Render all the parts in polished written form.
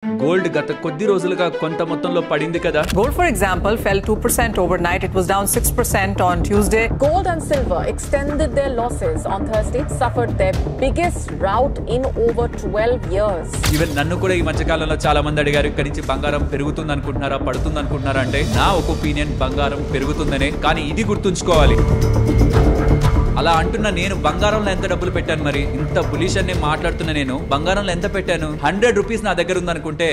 Gold గత కొద్ది రోజులుగా కొంత మొత్తంలో పడింది కదా. Gold, for example, fell 2% overnight. It was down 6% on Tuesday. Gold and silver extended their losses on Thursday, suffered their biggest rout in over 12 years. Even నన్ను కూడా ఈ మధ్య కాలంలో చాలా మంది అడిగారు, ఇక్కడి నుంచి బంగారం పెరుగుతుంది అనుకుంటున్నారా, పడుతుంది అనుకుంటున్నారా అంటే నా ఒక ఒపీనియన్ బంగారం పెరుగుతుందనే. కానీ ఇది గుర్తుంచుకోవాలి, అలా అంటున్న నేను బంగారంలో ఎంత డబ్బులు పెట్టాను, మరి ఇంత బులిష్ అని మాట్లాడుతున్నా నేను బంగారంలో ఎంత పెట్టాను? 100 రూపీస్ నా దగ్గర ఉందనుకుంటే,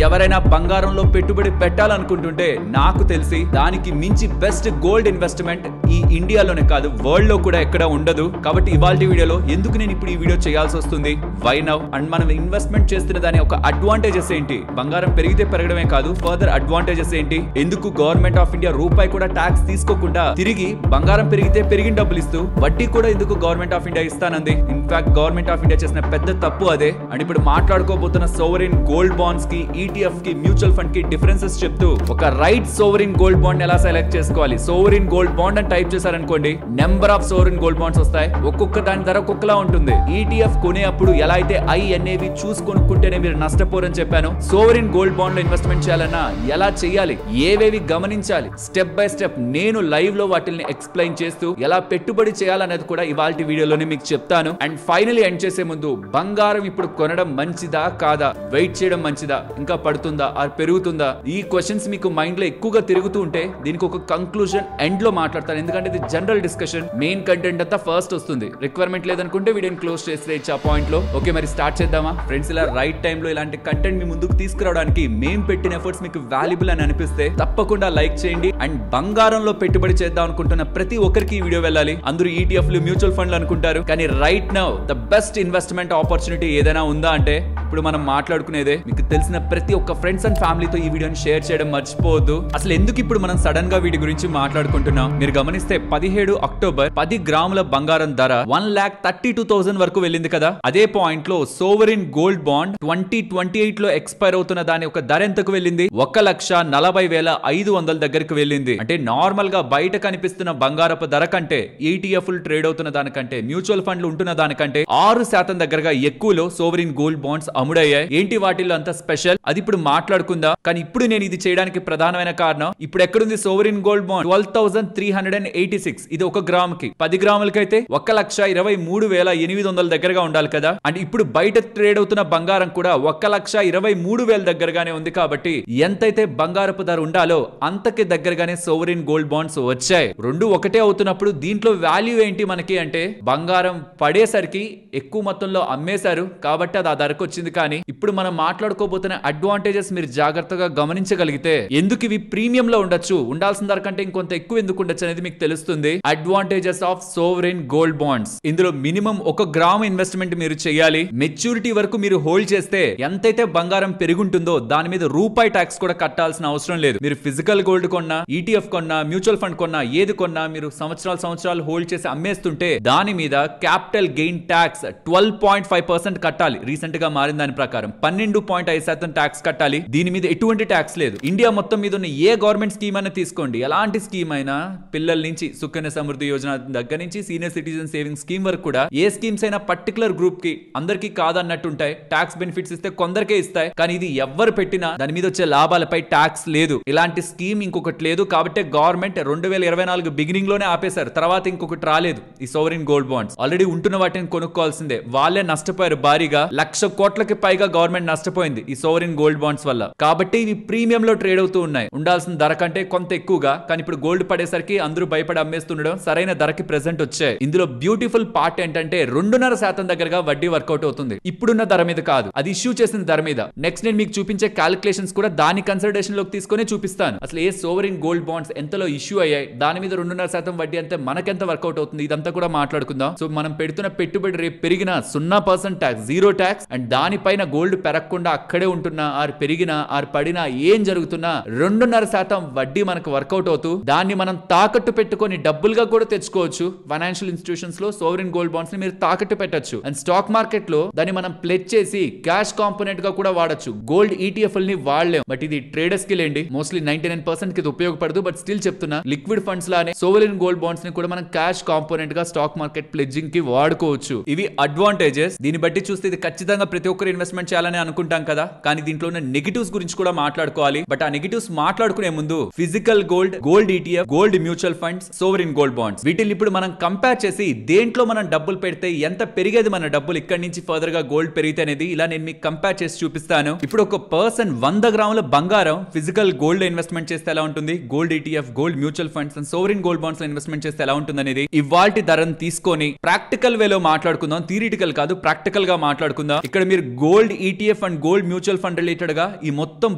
ఎవరైనా బంగారంలో పెట్టుబడి పెట్టాలనుకుంటుంటే నాకు తెలిసి దానికి మించి బెస్ట్ గోల్డ్ ఇన్వెస్ట్మెంట్ ఈ ఇండియాలోనే కాదు, వరల్డ్ లో కూడా ఎక్కడ ఉండదు. కాబట్టి ఇవాల్టి వీడియోలో ఎందుకు నేను ఇప్పుడు ఈ వీడియో చేయాల్సి వస్తుంది, వై నౌ, అండ్ మనం ఇన్వెస్ట్మెంట్ చేస్తున్న దాని ఒక అడ్వాంటేజెస్ ఏంటి, బంగారం పెరిగితే పెరగడమే కాదు ఫర్దర్ అడ్వాంటేజెస్ ఏంటి, ఎందుకు గవర్నమెంట్ ఆఫ్ ఇండియా రూపాయి కూడా ట్యాక్స్ తీసుకోకుండా తిరిగి బంగారం పెరిగితే పెరిగిన డబ్బులు ఇస్తూ వడ్డీ కూడా ఎందుకు గవర్నమెంట్ ఆఫ్ ఇండియా ఇస్తానంది. ఇన్ఫాక్ట్ గవర్నమెంట్ ఆఫ్ ఇండియా చేసిన పెద్ద తప్పు అదే. అండ్ ఇప్పుడు మాట్లాడుకోబోతున్న సోవరిన్ గోల్డ్ బాండ్స్ కి, ETF కి, మ్యూచువల్ ఫండ్ కి డిఫరెన్సెస్ చెప్తూ ఒక రైట్ సోవరిన్ గోల్డ్ బాండ్ ఎలా సెలెక్ట్ చేసుకోవాలి. సోవరిన్ గోల్డ్ బాండ్ అని టైప్ చేశారనుకోండి, number of sovereign gold bonds వస్తాయి, ఒక్కొక్క దాని ధర ఒక్కొక్కలా ఉంటుంది. ETF కొనేప్పుడు ఎలా అయితే INAV చూసి కొనుక్కుంటేనే మీరు నష్టపోరని చెప్పాను, సోవరిన్ గోల్డ్ బాండ్ లో ఇన్వెస్ట్మెంట్ చేయాలన్నా ఎలా చేయాలి, ఏవేవి గమనించాలి, స్టెప్ బై స్టెప్ నేను లైవ్ లో వాటిని ఎక్స్ప్లెయిన్ చేస్తూ ఎలా పెట్టుబడి చేయాలనేది కూడా ఇవాల్టి వీడియోలోనే మీకు చెప్తాను. అండ్ ఫైనలీ ఎండ్ చేసే ముందు, బంగారం ఇప్పుడు కొనడం మంచిదా కాదా, వెయిట్ చేయడం మంచిదా, ఇంకా పడుతుందా ఆర్ పెరుగుతుందా, ఈ క్వశ్చన్స్ మీకు మైండ్ లో ఎక్కువగా తిరుగుతూ ఉంటే దీనికి ఒక కంక్లూజన్ ఎండ్ లో మాట్లాడతాను. ఎందుకంటే ఇది జనరల్ డిస్కషన్, మెయిన్ కంటెంట్ అంతా ఫస్ట్ వస్తుంది. రిక్వైర్మెంట్ లేదనుకుంటే వీడియోని క్లోజ్ చేసి ఆ పాయింట్ లో. ఓకే, మరి స్టార్ట్ చేద్దామా ఫ్రెండ్స్. ఇలా రైట్ టైం లో ఇలాంటి కంటెంట్ మీ ముందుకు తీసుకురావడానికి మేము పెట్టిన ఎఫర్ట్స్ మీకు వాల్యుబుల్ అని అనిపిస్తే తప్పకుండా లైక్ చేయండి. అండ్ బంగారంలో పెట్టుబడి చేద్దాం అనుకుంటున్న ప్రతి ఒక్కరికి ఈ వీడియో వెళ్ళాలి. అందరూ ETFలు, మ్యూచువల్ ఫండ్లు అనుకుంటారు, కానీ right now the best investment opportunity ఏదైనా ఉందా అంటే ఇప్పుడు మనం మాట్లాడుకునేదే. మీకు తెలిసిన ప్రతి ఒక్క ఫ్రెండ్స్ అండ్ ఫ్యామిలీతో ఈ వీడియోని షేర్ చేయడం మర్చిపోవద్దు. అసలు ఎందుకు ఇప్పుడు మనం సడన్ గా వీటి గురించి మాట్లాడుకుంటున్నాం, మీరు గమనిస్తే 17 అక్టోబర్ 10 గ్రాముల బంగారం ధర 1,32,000 వరకు వెళ్ళింది కదా. అదే పాయింట్ లో సోవరిన్ గోల్డ్ బాండ్ 2028 లో ఎక్స్పైర్ అవుతున్న దాని ఒక ధర ఎంతకు వెళ్ళింది, 1,40,500 దగ్గరికి వెళ్ళింది. అంటే నార్మల్ గా బయట కనిపిస్తున్న బంగారపు ధర కంటే, ETFలు ట్రేడ్ అవుతున్న దానికంటే, మ్యూచువల్ ఫండ్లు ఉంటున్న దానికంటే 6% దగ్గరగా ఎక్కువలో సోవరిన్ గోల్డ్ బాండ్స్ అమ్ముడయ్యాయి. ఏంటి వాటిల్లో అంత స్పెషల్, అది ఇప్పుడు మాట్లాడుకుందా. కానీ ఇప్పుడు నేను ఇది చేయడానికి ప్రధానమైన కారణం, ఇప్పుడు ఎక్కడుంది సోవరిన్ గోల్డ్ బాండ్ 12,386, ఇది 1 గ్రామ్ కి, 10 గ్రాములకైతే 1,23,800 దగ్గరగా ఉండాలి కదా. అండ్ ఇప్పుడు బయట ట్రేడ్ అవుతున్న బంగారం కూడా 1,23,000 దగ్గరగానే ఉంది. కాబట్టి ఎంతైతే బంగారపు ధర ఉండాలో అంతకి దగ్గరగానే సోవరిన్ గోల్డ్ బాండ్స్ వచ్చాయి. రెండు ఒకటే అవుతున్నప్పుడు దీంట్లో వాల్యూ ఏంటి మనకి అంటే, బంగారం పడేసరికి ఎక్కువ మొత్తంలో అమ్మేశారు కాబట్టి అది ఆ ధరకు వచ్చింది. కానీ ఇప్పుడు మనం మాట్లాడుకోబోతున్న అడ్వాంటేజెస్ మీరు జాగ్రత్తగా గమనించగలిగితే ఎందుకు ఇవి ప్రీమియం లో ఉండొచ్చు, ఉండాల్సిన ధర కంటే ఇంకొంత ఎక్కువ ఎందుకు ఉండొచ్చు అనేది మీకు తెలుస్తుంది. Advantages of sovereign gold bonds, ఇందులో మినిమం 1 గ్రామ్ ఇన్వెస్ట్మెంట్ మీరు చేయాలి. మెచ్యూరిటీ వరకు మీరు హోల్డ్ చేస్తే ఎంతైతే బంగారం పెరుగుంటుందో దాని మీద రూపాయి ట్యాక్స్ కూడా కట్టాల్సిన అవసరం లేదు. మీరు ఫిజికల్ గోల్డ్ కొన్నా, ETF కొన్నా, మ్యూచువల్ ఫండ్ కొన్నా, ఏది కొన్నా మీరు సంవత్సరాలు హోల్డ్ చేసి అమ్మేస్తుంటే దాని మీద క్యాపిటల్ గెయిన్ ట్యాక్స్ 12.5% కట్టాలి. రీసెంట్ గా మారిన దాని ప్రకారం 12.5% ట్యాక్స్ కట్టాలి. దీని మీద ఎటువంటి ట్యాక్స్ లేదు. ఇండియా మొత్తం మీద ఉన్న ఏ గవర్నమెంట్ స్కీమ్ అయినా తీసుకోండి, ఎలాంటి స్కీమ్ అయినా, పిల్లల నుంచి సుకన్య సమృద్ధి యోజన దగ్గర నుంచి సీనియర్ సిటిజన్ సేవింగ్ స్కీమ్ వరకు కూడా ఏ స్కీమ్స్ అయినా పర్టికులర్ గ్రూప్ కి అందరికీ కాదన్నట్టు ఉంటాయి. ట్యాక్స్ బెనిఫిట్స్ ఇస్తే కొందరికే ఇస్తాయి, కానీ ఇది ఎవ్వరు పెట్టినా దాని మీద వచ్చే లాభాలపై ట్యాక్స్ లేదు. ఇలాంటి స్కీమ్ ఇంకొకటి లేదు. కాబట్టి గవర్నమెంట్ 2024 బిగినింగ్ లోనే ఆపేశారు. తర్వాత ఇంకొకటి రాలేదు. ఈ సోవరిన్ గోల్డ్ బాండ్స్ ఆల్రెడీ ఉంటున్న వాటిని కొనుక్కోవాల్సిందే. వాళ్ళే నష్టపోయారు భారీగా, 1,00,000 కోట్లకి పైగా గవర్నమెంట్ నష్టపోయింది ఈ సోవరిన్ గోల్డ్ బాండ్స్ వల్ల. కాబట్టి ఇవి ప్రీమియం లో ట్రేడ్ అవుతూ ఉన్నాయి, ఉండాల్సిన ధర కంటే కొంత ఎక్కువగా. కానీ ఇప్పుడు గోల్డ్ పడేసరికి అందరూ భయపడి అమ్మేస్తుండడం, సరైన ధరకి ప్రెసెంట్ వచ్చాయి. ఇందులో బ్యూటిఫుల్ పార్ట్ ఏంటంటే 2.5% దగ్గరగా వడ్డీ వర్కౌట్ అవుతుంది. ఇప్పుడున్న ధర మీద కాదు, అది ఇష్యూ చేసిన ధర మీద. నెక్స్ట్ నేను మీకు చూపించే క్యాలిక్యులేషన్స్ కూడా దాని కన్సిడరేషన్ లోకి తీసుకొని చూపిస్తాను. అసలు ఏ సోవరిన్ గోల్డ్ బాండ్స్ ఎంతలో ఇష్యూ అయ్యాయి, దాని మీద 2.5% వడ్డీ అంటే మనకెంత వర్కౌట్ అవుతుంది, ఇదంతా కూడా మాట్లాడుకుందాం. సో మనం పెడుతున్న పెట్టుబడి రేపు పెరిగిన 0% ట్యాక్స్, 0 ట్యాక్స్. అండ్ దానిపైన గోల్డ్ పెరగకుండా అక్కడే ఉంటున్నా ఆర్ పెరిగినా ఆర్ పడినా ఏం జరుగుతున్నా 2.5% వడ్డీ మనకు వర్కౌట్ అవుతూ దాన్ని మనం తాకట్టు పెట్టుకొని డబ్బులుగా కూడా తెచ్చుకోవచ్చు. ఫైనాన్షియల్ ఇన్స్టిట్యూషన్స్ లో సోవరెన్ గోల్డ్ బాండ్స్ ని మీరు తాకట్టు పెట్టచ్చు. అండ్ స్టాక్ మార్కెట్ లో దాన్ని మనం ప్లెజ్ చేసి క్యాష్ కాంపోనెంట్ గా కూడా వాడచ్చు. గోల్డ్ ఈటీఎఫ్ ని వాడలేం, బట్ ఇది ట్రేడర్స్ కి లేండి. మోస్ట్లీ 99% కి ఇది ఉపయోగపడదు, బట్ స్టిల్ చెప్తున్నా లిక్విడ్ ఫండ్స్ లానే సోవరెన్ గోల్డ్ బాండ్స్ ని కూడా మనం క్యాష్ కాంపోనెంట్ గా స్టాక్ మార్కెట్ ప్లెడ్జింగ్ కి వాడుకోవచ్చు. ఇవి అడ్వాంటేజెస్. దీన్ని బట్టి చూస్తే ఇది ఖచ్చితంగా ప్రతి ఒక్కరు ఇన్వెస్ట్మెంట్ చేయాలని అనుకుంటాం కదా, కానీ దీంట్లో ఉన్న నెగటివ్స్ గురించి కూడా మాట్లాడుకోవాలి. బట్ ఆ నెగటివ్స్ మాట్లాడుకునే ముందు physical gold, gold ETF, gold mutual funds, sovereign gold bonds వీటిని ఇప్పుడు మనం కంపేర్ చేసి దేంట్లో మనం డబ్బులు పెడితే ఎంత పెరిగేది మన డబ్బులు ఇక్కడి నుంచి ఫర్దర్ గా గోల్డ్ పెరిగితే అనేది ఇలా నేను మీకు కంపేర్ చేసి చూపిస్తాను. ఇప్పుడు ఒక పర్సన్ 100 గ్రాముల బంగారం ఫిజికల్ గోల్డ్ ఇన్వెస్ట్మెంట్ చేస్తే ఎలా ఉంటుంది, gold ETF, gold mutual funds and sovereign gold bonds లో ఇన్వెస్ట్మెంట్ చేస్తే ఎలా ఉంటుంది అనేది ఇవాల్టి ధరను తీసుకొని ప్రాక్టికల్ వేలో మాట్లాడుకుందాం. థియరిటికల్ కాదు, ప్రాక్టికల్ గా మాట్లాడుకుందాం. ఇక్కడ మీరు gold ETF and gold mutual fund related గా ఈ మొత్తం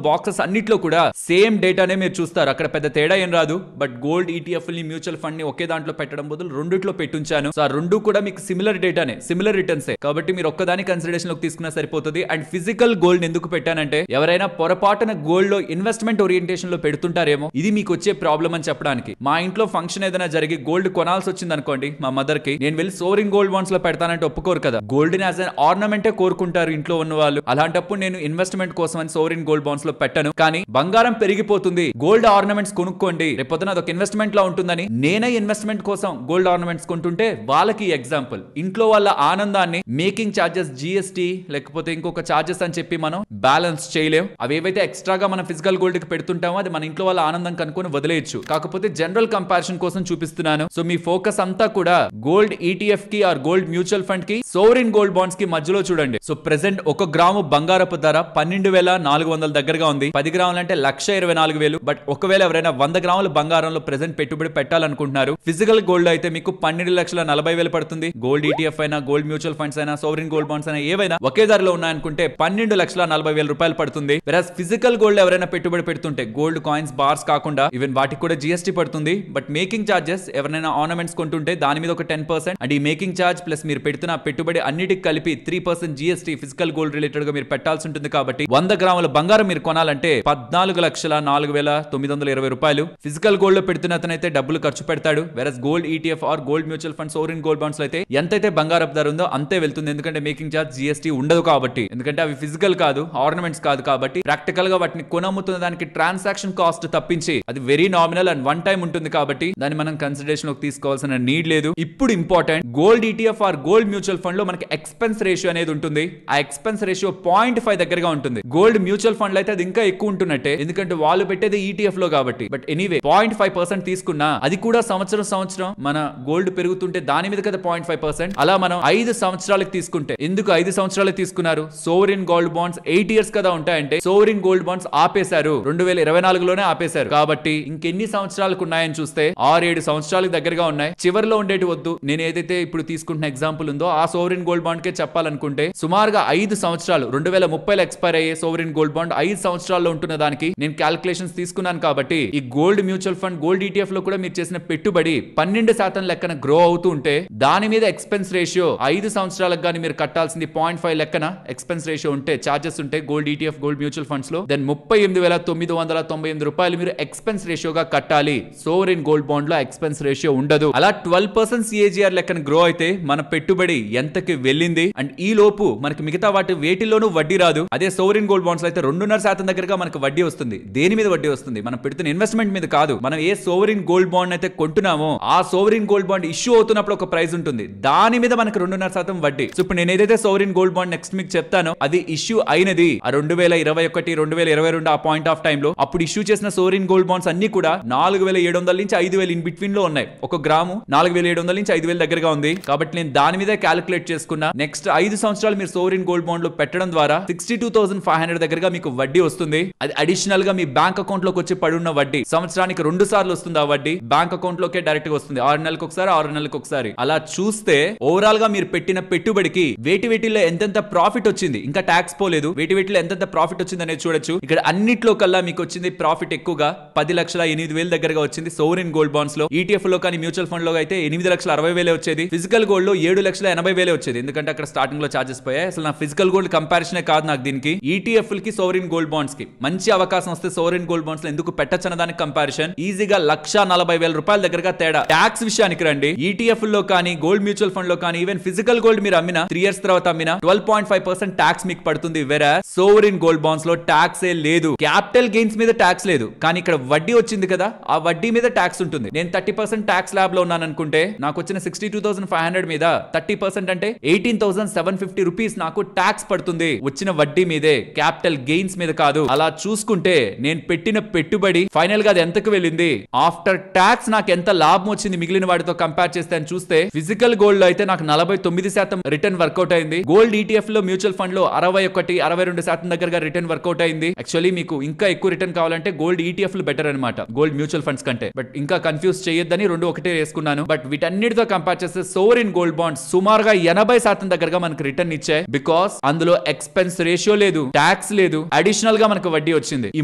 బాక్సెస్ అన్నిట్లో కూడా సేమ్ డేటానే మీరు చూస్తారు. అక్కడ పెద్ద తేడా ఏం రాదు. బట్ గోల్డ్ ఈటీఎఫ్ ని మ్యూచువల్ ఫండ్ ని ఒకే దాంట్లో పెట్టడం బదులు రెండిట్లో పెట్టుంచాను. సో ఆ రెండు కూడా మీకు సిమిలర్ డేటానే, సిమిలర్ రిటర్న్స్. కాబట్టి మీరు ఒక్కదాని కన్సిడరేషన్ లోకి తీసుకున్నా సరిపోతుంది. అండ్ ఫిజికల్ గోల్డ్ ఎందుకు పెట్టానంటే ఎవరైనా పొరపాటున గోల్డ్ లో ఇన్వెస్ట్మెంట్ ఓరియంటేషన్ లో పెడుతుంటారేమో, ఇది మీకు వచ్చే ప్రాబ్లం అని చెప్పడానికి. మా ఇంట్లో ఫంక్షన్ ఏదైనా జరిగి గోల్డ్ కొనాల్సి వచ్చింది అనుకోండి మా మదర్ కి, నేను వెళ్ళి సోవరెన్ గోల్డ్ బాండ్స్ లో పెడతానంటే ఒప్పుకోరు కదా. గోల్డ్ ని యాజ్ అన్ ఆర్నమెంటే కోరుకుంటారు ఇంట్లో ఉన్న వాళ్ళు. అలాంటప్పుడు నేను ఇన్వెస్ట్మెంట్ కోసం అని సోవరెన్ గోల్డ్ బాండ్స్ లో పెట్టను. కానీ బంగారం పెరిగిపోతుంది, గోల్డ్ ఆర్నమెంట్స్ కొనుక్కోండి, రేపొద్దున అదొక ఇన్వెస్ట్మెంట్ లా ఉంటుందని నేనే ఇన్వెస్ట్మెంట్ కోసం గోల్డ్ ఆర్నమెంట్స్ కొంటుంటే వాళ్ళకి ఎగ్జాంపుల్. ఇంట్లో వాళ్ళ ఆనందాన్ని మేకింగ్ చార్జెస్, జిఎస్టీ లేకపోతే ఇంకొక చార్జెస్ అని చెప్పి మనం బ్యాలెన్స్ చేయలేం. అవేవైతే ఎక్స్ట్రాగా మనం ఫిజికల్ గోల్డ్ కి పెడుతుంటామో అది మన ఇంట్లో వాళ్ళ ఆనందం కనుక్కొని వదిలేయచ్చు. కాకపోతే జనరల్ కంపారిజన్ కోసం చూపిస్తున్నాను. సో మీ ఫోకస్ అంతా కూడా గోల్డ్ ఈటీఎఫ్ కి ఆర్ గోల్డ్ మ్యూచువల్ ఫండ్ కి, సోవరెన్ గోల్డ్ బాండ్స్ కి మధ్యలో చూడండి. సో ప్రెసెంట్ 1 గ్రాము బంగారపు ధర 12,400 దగ్గరగా ఉంది. 10 గ్రాములు అంటే 1,24,000. బట్ ఒకవేళ ఎవరైనా 100 గ్రాముల బంగారంలో ప్రెసెంట్ పెట్టుబడి పెట్టాలనుకుంటున్నారు, ఫిజికల్ గోల్డ్ అయితే మీకు 12,40,000 పడుతుంది. గోల్డ్ ఈటీఎఫ్ అయినా, గోల్డ్ మ్యూచువల్ ఫండ్స్ అయినా, సోవరెన్ గోల్డ్ బాండ్స్ అయినా ఏవైనా ఒకే ధరలో ఉన్నాయనుకుంటే 12,40,000 రూపాయలు పడుతుంది. వెరాస్ ఫిజికల్ గోల్డ్ ఎవరైనా పెట్టుబడి పెడుతుంటే గోల్డ్ కాయిన్స్, బార్స్ కాకుండా ఈవెన్ వాటికి కూడా జిఎస్టీ పడుతుంది. బట్ మేకింగ్ చార్జెస్ ఎవరైనా ఆర్నమెంట్స్ కొంటుంటే దాని మీద ఒక 10%, అండ్ ఈ మేకింగ్ చార్జ్ ప్లస్ మీరు పెడుతున్న పెట్టుబడి అన్నిటికి కలిపి 3% జిఎస్టీ ఫిజికల్ గోల్డ్ రిలేటెడ్ గా మీరు పెట్టాల్సి ఉంటుంది. కాబట్టి 100 గ్రాముల బంగారం మీరు కొనాలంటే 14,04,920 రూపాయలు. ఫిజికల్ గోల్డ్ లో పెడుతున్న అతనైతే డబ్బులు ఖర్చు పెడతాడు. Versus gold ETF or gold mutual fund, sovereign gold bonds లో అయితే ఎంతైతే బంగారపు ధర ఉందో అంతే వెళ్తుంది. ఎందుకంటే మేకింగ్ చార్జ్, జిఎస్టీ ఉండదు కాబట్టి. ఎందుకంటే అవి ఫిజికల్ కాదు, ఆర్నమెంట్స్ కాదు కాబట్టి ప్రాక్టికల్ గా వాటిని కొనమ్ముతున్న దానికి ట్రాన్సాక్షన్ కాస్ట్ తప్పించి అది very nominal and one time ఉంటుంది. కాబట్టి దాన్ని మనం కన్సిడరేషన్ లోకి తీసుకోవాల్సిన నీడ్ లేదు. ఇప్పుడు important, gold ETF or gold mutual fund లో మనకి ఎక్స్పెన్స్ రేషియో అనేది ఉంటుంది. ఆ ఎక్స్పెన్స్ రేషియో 0.5 దగ్గరగా ఉంటుంది. గోల్డ్ మ్యూచువల్ ఫండ్ లో అయితే అది ఇంకా ఎక్కువ ఉంటున్నట్టే, ఎందుకంటే వాళ్ళు పెట్టేది ఈటీఎఫ్ లో కాబట్టి. బట్ ఎనీవే 0.5% తీసుకున్నా అది కూడా సంవత్సరం మన గోల్డ్ పెరుగుతుంటే దాని మీద కదా 0.5%. అలా మనం 5 సంవత్సరాలకు తీసుకుంటే, ఎందుకు 5 సంవత్సరాలకు తీసుకున్నారు? సోవరెన్ గోల్డ్ బాండ్స్ 8 ఇయర్స్ కదా ఉంటాయంటే సోవరెన్ గోల్డ్ బాండ్స్ ఆపేశారు, 2024లోనే ఆపేశారు. కాబట్టి ఇంకెన్ని సంవత్సరాలకు ఉన్నాయని చూస్తే 6-7 సంవత్సరాలకు దగ్గరగా ఉన్నాయి. చివరిలో ఉండేటి వద్దు, నేను ఏదైతే ఇప్పుడు తీసుకుంటున్న ఎగ్జాంపుల్ ఉందో ఆ సోవరెన్ గోల్డ్ బాండ్ కే చెప్పాలనుకుంటే సుమారుగా 5 సంవత్సరాలు 2030లో ఎక్స్పైర్ అయ్యే సోవరెన్ గోల్డ్ బాండ్ 5 సంవత్సరాల్లో ఉంటున్న దానికి నేను క్యాలిక్యులేషన్స్ తీసుకున్నాను. కాబట్టి ఈ gold mutual fund, gold ETF లో కూడా మీరు చేసిన పెట్టుబడి 12% లెక్కన గ్రో అవుతూ ఉంటే దాని మీద ఎక్స్పెన్స్ రేషియో 5 సంవత్సరాలకు గానీ మీరు కట్టాల్సింది 0.5 లెక్కన ఎక్స్పెన్స్ రేషియో ఉంటే, చార్జెస్ ఉంటే gold ETF, gold mutual funds లో దెన్ 38,998 రూపాయలు మీరు ఎక్స్పెన్స్ రేషియోగా కట్టాలి. సోవరెన్ గోల్డ్ బాండ్ లో ఎక్స్పెన్స్ రేషియో ఉండదు. అలా 12% సిఏజీఆర్ లెక్కన గ్రో అయితే మన పెట్టుబడి ఎంతకి వెళ్ళింది. అండ్ ఈ లోపు మనకి మిగతా వాటి వేటిల్లోనూ వడ్డీ రాదు. అదే సోవరెన్ గోల్డ్ బాండ్స్ అయితే 2.5% దగ్గరగా మనకు వడ్డీ వస్తుంది. దేని మీద వడ్డీ వస్తుంది? మనం పెడుతున్న ఇన్వెస్ట్మెంట్ మీద కాదు. మనం ఏ సోవరెన్ గోల్డ్ బాండ్ అయితే కొంటున్నామో ఆ సోవరెన్ గోల్డ్ బాండ్ ఇష్యూ అవుతున్నప్పుడు ఒక ప్రైస్ ఉంటుంది, దాని మీద మనకు 2.5% వడ్డీ. సో ఇప్పుడు నేను ఏదైతే సోవరెన్ గోల్డ్ బాండ్ నెక్స్ట్ మీకు చెప్తానో అది ఇష్యూ అయినది 2021, 2022 ఆ పాయింట్ ఆఫ్ టైమ్ లో. అప్పుడు ఇష్యూ చేసిన సోవరెన్ గోల్డ్ బాండ్స్ అన్ని కూడా 4,700 నుంచి 5,000 ఇన్ బిట్వీన్ లో ఉన్నాయి. ఒక గ్రాము 4,700 నుంచి 5,000 దగ్గరగా ఉంది. కాబట్టి నేను దాని మీద క్యాలిక్యులేట్ చేసుకున్నా. నెక్స్ట్ 5 సంవత్సరాలు మీరు సోవరెన్ గోల్డ్ బాండ్ లో పెట్టడం ద్వారా 62,500 దగ్గరగా మీకు వడ్డీ వస్తుంది. అది అడిషనల్ గా మీ బ్యాంక్ అకౌంట్ లోకి వచ్చి పడున్న వడ్డీ. సంవత్సరానికి 2 సార్లు వస్తుంది ఆ వడ్డీ. బ్యాంక్ అకౌంట్ లోకే డైరెక్ట్ గా వస్తుంది, 6 నెలలకు ఒకసారి, 6 నెలలకు ఒకసారి. అలా చూస్తే ఓవరాల్ గా మీరు పెట్టిన పెట్టుబడికి వేటిలో ఎంతెంత ప్రాఫిట్ వచ్చింది, ఇంకా ట్యాక్స్ పోలేదు, వేటిలో ఎంతెంత ప్రాఫిట్ వచ్చింది అనేది చూడొచ్చు. ఇక్కడ అన్నిట్లో కల్లా మీకు వచ్చింది ప్రాఫిట్ ఎక్కువగా 10,08,000 దగ్గరగా వచ్చింది సోవరెన్ గోల్డ్ బాండ్స్ లో. ఈటీఎఫ్ లో కానీ మ్యూచువల్ ఫండ్ లో అయితే 8,60,000 వచ్చేది. ఫిజికల్ గోల్డ్ లో 7,80,000 వచ్చేది, ఎందుకంటే అక్కడ స్టార్టింగ్ లో చార్జెస్ పోయాయి. అసలు నా ఫిజికల్ గోల్డ్ కంపారిజనే కాదు నాకు దీనికి. ఈ ETF కి సోవరిన్ గోల్డ్ బాండ్స్ కి మంచి అవకాశం వస్తే సోవరిన్ గోల్డ్ బాండ్స్ లో ఎందుకు పెట్టచ్చన్న దానికి కంపారిజన్ ఈజీగా 1,40,000 రూపాయల దగ్గరగా తేడా. ట్యాక్స్ విషయానికి రండి, ETF లో కానీ గోల్డ్ మ్యూచువల్ ఫండ్ లో కానీ ఈవెన్ ఫిజికల్ గోల్డ్ మీరు అమ్మినా 3 years తర్వాత అమ్మినా 12.5% ట్యాక్స్ మీకు పడుతుంది. వేరే సోవరిన్ గోల్డ్ బాండ్స్ లో ట్యాక్స్ ఏ లేదు. క్యాపిటల్ గెయిన్స్ మీద ట్యాక్స్ లేదు, కానీ ఇక్కడ వడ్డీ వచ్చింది కదా, ఆ వడ్డీ మీద ట్యాక్స్ ఉంటుంది. నేను 30% ట్యాక్స్ ల్యాబ్ లో ఉన్నాను అనుకుంటే నాకు వచ్చిన 62,500 మీద 30% అంటే 18,750 రూపీస్ నాకు ట్యాక్స్ పడుతుంది. వచ్చిన వడ్డీ మీదే, క్యాపిటల్ గెయిన్స్ మీద కాదు. అలా చూసుకుంటే నేను పెట్టిన పెట్టుబడి ఫైనల్ గా అది ఎంతకు వెళ్ళింది, ఆఫ్టర్ ట్యాక్స్ నాకు ఎంత లాభం వచ్చింది మిగిలిన వాటితో కంపేర్ చేస్తే అని చూస్తే ఫిజికల్ గోల్డ్ లో అయితే నాకు 49% రిటర్న్ వర్కౌట్ అయింది. గోల్డ్ ETF లో మ్యూచువల్ ఫండ్ లో 61-62% దగ్గరగా రిటర్న్ వర్కౌట్ అయింది. యాక్చువల్లీ మీకు ఇంకా ఎక్కువ రిటర్న్ కావాలంటే గోల్డ్ ETF లు బెటర్ అనమాట గోల్డ్ మ్యూచువల్ ఫండ్స్ కంటే. బట్ ఇంకా కన్ఫ్యూజ్ చేయొద్దని రెండు ఒకటే వేసుకున్నాను. బట్ వీటన్నిటితో కంపేర్ చేస్తే సోవరిన్ గోల్డ్ బాండ్స్ సుమారుగా 80% దగ్గరగా మనకు రిటర్న్ ఇచ్చాయి. బికాస్ అందులో ఎక్స్పెన్స్ రేషియో లేదు, ట్యాక్స్ లేదు, అడిషనల్ గా మనకు వడ్డీ వచ్చింది. ఈ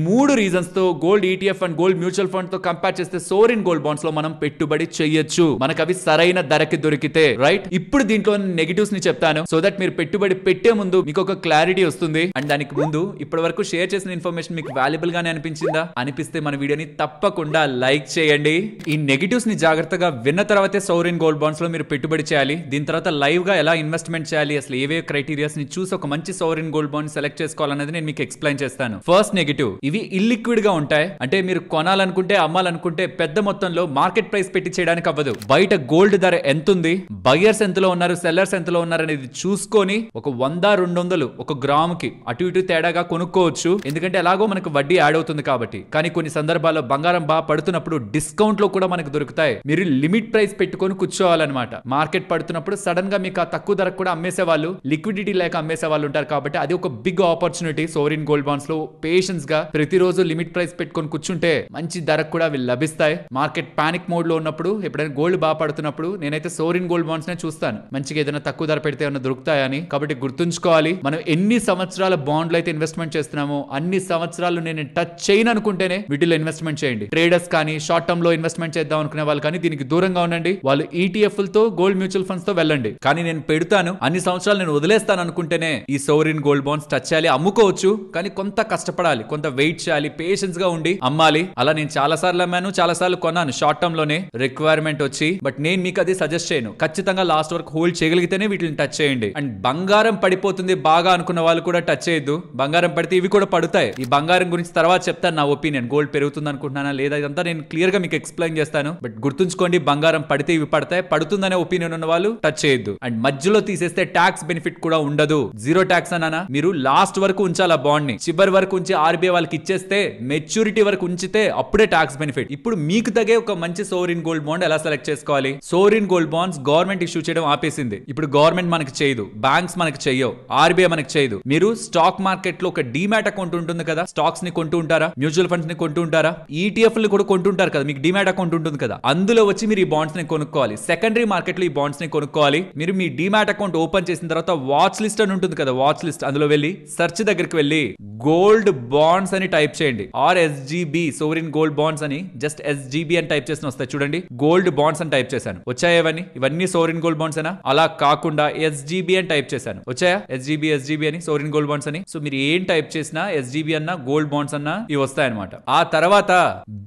3 రీజన్స్ తో gold ETF and gold mutual fund తో కంపేర్ చేస్తే సోవరిన్ గోల్డ్ బాండ్స్ లో మనం పెట్టుబడి చేయొచ్చు, మనకు అవి సరైన ధరకి దొరికితే. రైట్, ఇప్పుడు దీంట్లో నెగటివ్స్ ని చెప్తాను సో దట్ మీరు పెట్టుబడి పెట్టే ముందు మీకు ఒక క్లారిటీ వస్తుంది. అండ్ దానికి ముందు ఇప్పటి వరకు షేర్ చేసిన ఇన్ఫర్మేషన్ మీకు వాల్యుబుల్ గానే అనిపించిందా? అనిపిస్తే మన వీడియోని తప్పకుండా లైక్ చేయండి. ఈ నెగటివ్స్ ని జాగ్రత్తగా విన్న తర్వాతే సోవరిన్ గోల్డ్ బాండ్స్ లో మీరు పెట్టుబడి చేయాలి. దీని తర్వాత లైవ్ గా ఎలా ఇన్వెస్ట్మెంట్ చేయాలి, అసలు ఏవే క్రైటీరియాస్ ని చూసి ఒక మంచి సోవరిన్ గోల్డ్ బాండ్ సెలెక్ట్ చేసుకోవాలనేది నేను మీకు ఎక్స్ప్లెయిన్ చేస్తాను. ఫస్ట్ నెగటివ్, ఇవి ఇల్లిక్విడ్ గా ఉంటాయి. అంటే మీరు కొనాలనుకుంటే అమ్మాలనుకుంటే పెద్ద మొత్తంలో మార్కెట్ ప్రైస్ పెట్టి చేయడానికి అవ్వదు. బయట గోల్డ్ ధర ఎంత ఉంది, బయర్స్ ఎంతలో ఉన్నారు, సెల్లర్స్ ఎంతలో ఉన్నారు అనేది చూసుకొని ఒక 100-200 ఒక గ్రామ్ కి అటు ఇటు తేడాగా కొనుక్కోవచ్చు. ఎందుకంటే ఎలాగో మనకు వడ్డీ యాడ్ అవుతుంది కాబట్టి. కానీ కొన్ని సందర్భాల్లో బంగారం బాగా పడుతున్నప్పుడు డిస్కౌంట్ లో కూడా మనకు దొరుకుతాయి. మీరు లిమిట్ ప్రైస్ పెట్టుకొని కూర్చోవాలన్నమాట. మార్కెట్ పడుతున్నప్పుడు సడన్ గా మీకు ఆ తక్కువ ధరకు కూడా అమ్మేసే వాళ్ళు, లిక్విడిటీ లేక అమ్మేసే వాళ్ళు ఉంటారు కాబట్టి అది ఒక big opportunity. Sovereign gold bonds లో పేషెన్స్ గా ప్రతిరోజు లిమిట్ ప్రైస్ పెట్టుకొని కూర్చుంటే మంచి ధరకు కూడా అవి లభిస్తాయి. మార్కెట్ పానిక్ మోడ్ లో ఉన్నప్పుడు, ఎప్పుడైనా గోల్డ్ బాగా పడుతున్నప్పుడు నేనైతే సోవరిన్ గోల్డ్ బాండ్స్ నే చూస్తాను, మంచిగా ఏదైనా తక్కువ ధర పెడితే ఏమైనా దొరుకుతాయని. కాబట్టి గుర్తుంచుకోవాలి, మనం ఎన్ని సంవత్సరాల బాండ్లు అయితే ఇన్వెస్ట్మెంట్ చేస్తున్నామో అన్ని సంవత్సరాలు నేను టచ్ చేయను అనుకుంటేనే వీటిలో ఇన్వెస్ట్మెంట్ చేయండి. ట్రేడర్స్ కానీ షార్ట్ టర్మ్ లో ఇన్వెస్ట్మెంట్ చేద్దాం అనుకునే వాళ్ళు కానీ దీనికి దూరంగా ఉండండి. వాళ్ళు ETF లతో గోల్డ్ మ్యూచువల్ ఫండ్స్ తో వెళ్ళండి. కానీ నేను పెడతాను అన్ని సంవత్సరాలు నేను వదిలేస్తాను అనుకుంటేనే ఈ సోవరిన్ గోల్డ్ బాండ్స్ టచ్ చేయాలి. అమ్ముకోవచ్చు, కానీ కొంత కష్టపడాలి, కొంత వెయిట్ చేయాలి, పేషెన్స్ గా ఉండి అమ్మాలి. అలా నేను చాలా సార్లు అమ్మాను, చాలా సార్లు కొన్నాను షార్ట్ టర్మ్ లోనే రిక్వైర్మెంట్ వచ్చి. బట్ నేను మీకు అది సజెస్ట్ చేయను. ఖచ్చితంగా లాస్ట్ వరకు హోల్డ్ చేయగలిగితేనే వీటిని టచ్ చేయండి. అండ్ బంగారం పడిపోతుంది బాగా అనుకున్న వాళ్ళు కూడా టచ్ చేయొద్దు. బంగారం పడితే ఇవి కూడా పడుతాయి. ఈ బంగారం గురించి తర్వాత చెప్తాను నా ఒపీనియన్. గోల్డ్ పెరుగుతుంది అనుకుంటున్నానా లేదా ఇదంతా నేను క్లియర్ గా మీకు ఎక్స్ప్లెయిన్ చేస్తాను. బట్ గుర్తుంచుకోండి, బంగారం పడితే ఇవి పడతాయి, పడుతుందనే ఒపీనియన్ ఉన్న వాళ్ళు టచ్ చేయొద్దు. అండ్ మధ్యలో తీసేస్తే ట్యాక్స్ బెనిఫిట్ కూడా ఉండదు. జీరో ట్యాక్స్ అన్నానా, మీరు లాస్ట్ వరకు ఉంచాలి ఆ బాండ్ ని. చివరి వరకు ఉంచి RBI వాళ్ళకి ఇచ్చేస్తే మెచ్యూరిటీ వరకు ఉంచితే అప్పుడే ట్యాక్స్ బెనిఫిట్. ఇప్పుడు మీకు తగే ఒక మంచి సోవరిన్ గోల్డ్ బాండ్ ఎలా సెలెక్ట్ చేసుకోవాలి? Sovereign gold bonds government issue చేయడం ఆపేసింది. ఇప్పుడు గవర్నమెంట్ మనకి చేయదు, బ్యాంక్స్ మనకి చేయవు, RBI మనకి చేయదు. మీరు స్టాక్ మార్కెట్ లో ఒక డీమ్యాట్ అకౌంట్ ఉంటుంది కదా, స్టాక్స్ ని కొంటూ ఉంటారా, మ్యూచువల్ ఫండ్స్ ని కొంటూ ఉంటారా, ETF లు కూడా కొంటుంటారు కదా, మీకు డీమ్యాట్ అకౌంట్ ఉంటుంది కదా, అందులో వచ్చి మీరు ఈ బాండ్స్ ని కొనుక్కోవాలి. సెకండరీ మార్కెట్ లో ఈ బాండ్స్ ని కొనుక్కోవాలి. మీరు మీ డీమ్యాట్ అకౌంట్ ఓపెన్ చేసిన తర్వాత వాచ్ లిస్ట్ అని ఉంటుంది కదా, వాచ్ లిస్ట్ అందులో వెళ్ళి సెర్చ్ దగ్గరికి వెళ్ళి గోల్డ్ బాండ్స్ అని టైప్ చేయండి. SGB సోవరిన్ గోల్డ్ బాండ్స్ అని జస్ట్ SGB అని టైప్ చేసిన వస్తాయి చూడండి. గోల్డ్ బాండ్స్ అని టైప్ చేశాను, వచ్చాయా ఇవన్నీ సోవరిన్ గోల్డ్ బాండ్స్ అయినా? అలా కాకుండా SGB అని టైప్ చేశాను, వచ్చాయా? SGB అని సోవరిన్ గోల్డ్ బాండ్స్ అని. సో మీరు ఏం టైప్ చేసినా SGB అన్నా గోల్డ్ బాండ్స్ అన్నా ఇవి వస్తాయి అనమాట. ఆ తర్వాత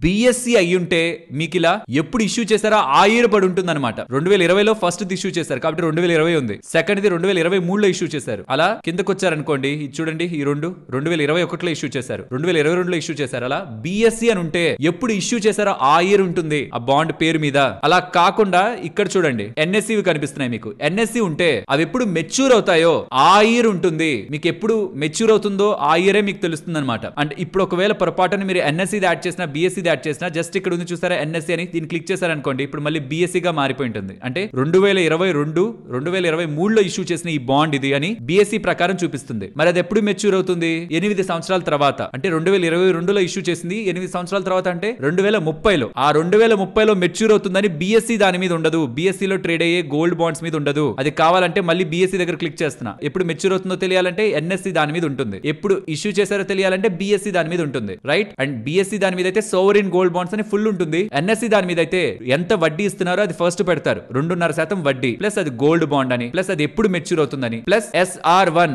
BSE అయ్యుంటే మీకు ఇలా ఎప్పుడు ఇష్యూ చేశారో ఆ ఇయర్ పడి ఉంటుంది అనమాట. 2020లో ఫస్ట్ ఇష్యూ చేశారు కాబట్టి 2020 ఉంది. సెకండ్ 2023లో ఇష్యూ చేశారు. అలా కిందకు వచ్చారనుకోండి, ఇది చూడండి, ఈ 2021లో ఇష్యూ చేశారు, 2022లో ఇష్యూ చేశారు. అలా BSE అని ఉంటే ఎప్పుడు ఇష్యూ చేశారో ఆ ఇయర్ ఉంటుంది ఆ బాండ్ పేరు మీద. అలా కాకుండా ఇక్కడ చూడండి NSE కనిపిస్తున్నాయి మీకు. NSE ఉంటే అవి ఎప్పుడు మెచ్యూర్ అవుతాయో ఆ ఇయర్ ఉంటుంది. మీకు ఎప్పుడు మెచ్యూర్ అవుతుందో ఆ ఇయరే మీకు తెలుస్తుంది అనమాట. అండ్ ఇప్పుడు ఒకవేళ పొరపాటున మీరు NSE యాడ్ చేసినా BSE యాడ్ చేసినా జస్ట్ ఇక్కడ ఉంది చూసారా NSE అని, దీన్ని క్లిక్ చేశారనుకోండి, ఇప్పుడు మళ్ళీ BSE గా మారిపోయి ఉంటుంది. అంటే 2022-2023లో ఇష్యూ చేసిన ఈ బాండ్ ఇది అని BSE ప్రకారం చూపిస్తుంది. మరి అది ఎప్పుడు మెచ్యూర్ అవుతుంది? 8 సంవత్సరాల తర్వాత. అంటే 2022లో ఇష్యూ చేసింది 8 సంవత్సరాల తర్వాత అంటే 2030లో. ఆ 2030లో మెచ్యూర్ అవుతుందని BSE దాని మీద ఉండదు. BSE లో ట్రేడ్ అయ్యే గోల్డ్ బాండ్స్ మీద ఉండదు. అది కావాలంటే మళ్ళీ BSE దగ్గర క్లిక్ చేస్తున్నా. ఎప్పుడు మెచ్యూర్ అవుతుందో తెలియాలంటే NSE దాని మీద ఉంటుంది. ఎప్పుడు ఇష్యూ చేశారో తెలియాలంటే BSE దాని మీద ఉంటుంది. రైట్. అండ్ BSE దాని మీద అయితే సోవరిన్ గోల్డ్ బాండ్స్ అని ఫుల్ ఉంటుంది. NSE దాని మీద అయితే ఎంత వడ్డీ ఇస్తున్నారో అది ఫస్ట్ పెడతారు, 2.5% వడ్డీ, ప్లస్ అది గోల్డ్ బాండ్ అని, ప్లస్ అది ఎప్పుడు మెచ్యూర్ అవుతుందని, ప్లస్ SR1